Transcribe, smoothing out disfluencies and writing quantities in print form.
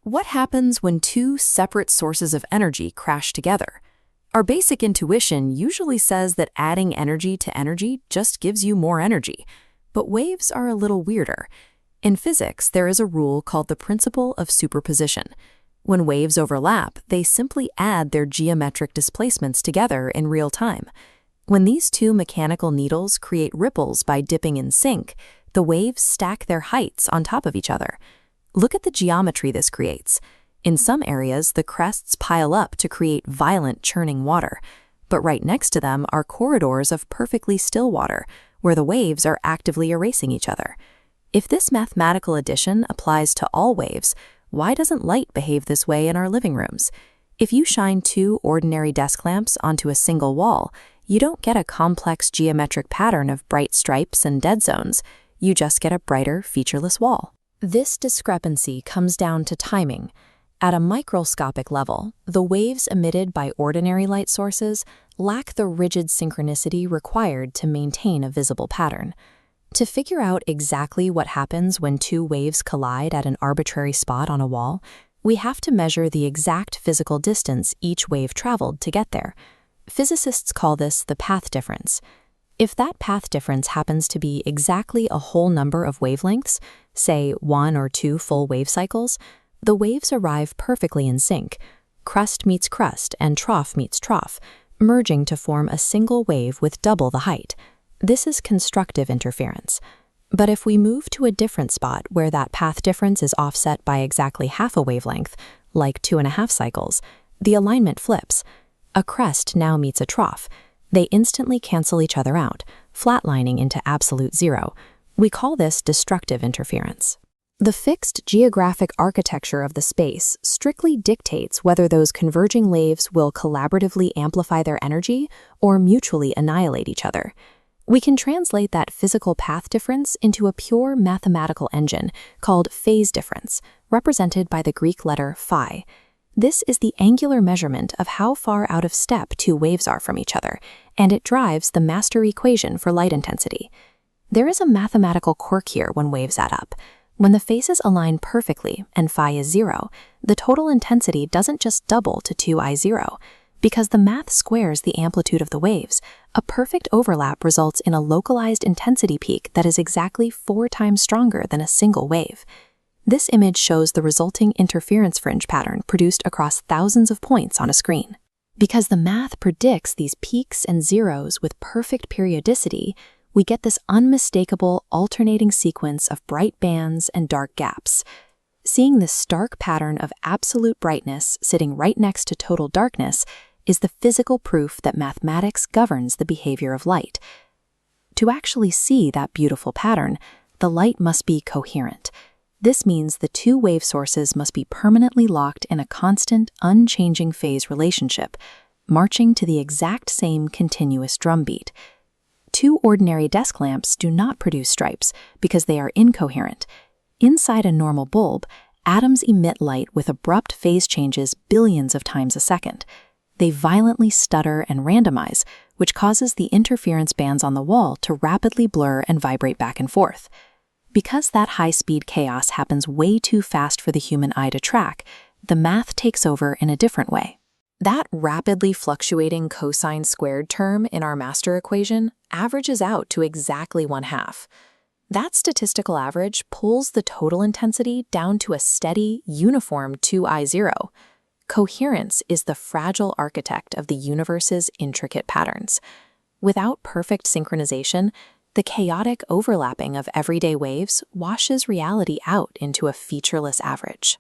What happens when two separate sources of energy crash together? Our basic intuition usually says that adding energy to energy just gives you more energy, but waves are a little weirder. In physics, there is a rule called the principle of superposition. When waves overlap, they simply add their geometric displacements together in real time. When these two mechanical needles create ripples by dipping in sync, the waves stack their heights on top of each other. Look at the geometry this creates. In some areas, the crests pile up to create violent churning water, but right next to them are corridors of perfectly still water, where the waves are actively erasing each other. If this mathematical addition applies to all waves, why doesn't light behave this way in our living rooms? If you shine two ordinary desk lamps onto a single wall, you don't get a complex geometric pattern of bright stripes and dead zones. You just get a brighter, featureless wall. This discrepancy comes down to timing. At a microscopic level, the waves emitted by ordinary light sources lack the rigid synchronicity required to maintain a visible pattern. To figure out exactly what happens when two waves collide at an arbitrary spot on a wall, we have to measure the exact physical distance each wave traveled to get there. Physicists call this the path difference. If that path difference happens to be exactly a whole number of wavelengths, say 1 or 2 full wave cycles, the waves arrive perfectly in sync. Crust meets crust and trough meets trough, merging to form a single wave with double the height. This is constructive interference. But if we move to a different spot where that path difference is offset by exactly half a wavelength, like 2.5 cycles, the alignment flips. A crest now meets a trough. They instantly cancel each other out, flatlining into absolute zero. We call this destructive interference. The fixed geographic architecture of the space strictly dictates whether those converging waves will collaboratively amplify their energy or mutually annihilate each other. We can translate that physical path difference into a pure mathematical engine called phase difference, represented by the Greek letter phi. This is the angular measurement of how far out of step two waves are from each other, and it drives the master equation for light intensity. There is a mathematical quirk here when waves add up. When the faces align perfectly and phi is 0, the total intensity doesn't just double to 2I0. Because the math squares the amplitude of the waves, a perfect overlap results in a localized intensity peak that is exactly 4 times stronger than a single wave. This image shows the resulting interference fringe pattern produced across thousands of points on a screen. Because the math predicts these peaks and zeros with perfect periodicity, we get this unmistakable alternating sequence of bright bands and dark gaps. Seeing this stark pattern of absolute brightness sitting right next to total darkness is the physical proof that mathematics governs the behavior of light. To actually see that beautiful pattern, the light must be coherent. This means the two wave sources must be permanently locked in a constant, unchanging phase relationship, marching to the exact same continuous drumbeat. Two ordinary desk lamps do not produce stripes because they are incoherent. Inside a normal bulb, atoms emit light with abrupt phase changes billions of times a second. They violently stutter and randomize, which causes the interference bands on the wall to rapidly blur and vibrate back and forth. Because that high-speed chaos happens way too fast for the human eye to track, the math takes over in a different way. That rapidly fluctuating cosine squared term in our master equation averages out to exactly 1/2. That statistical average pulls the total intensity down to a steady, uniform 2I0. Coherence is the fragile architect of the universe's intricate patterns. Without perfect synchronization, the chaotic overlapping of everyday waves washes reality out into a featureless average.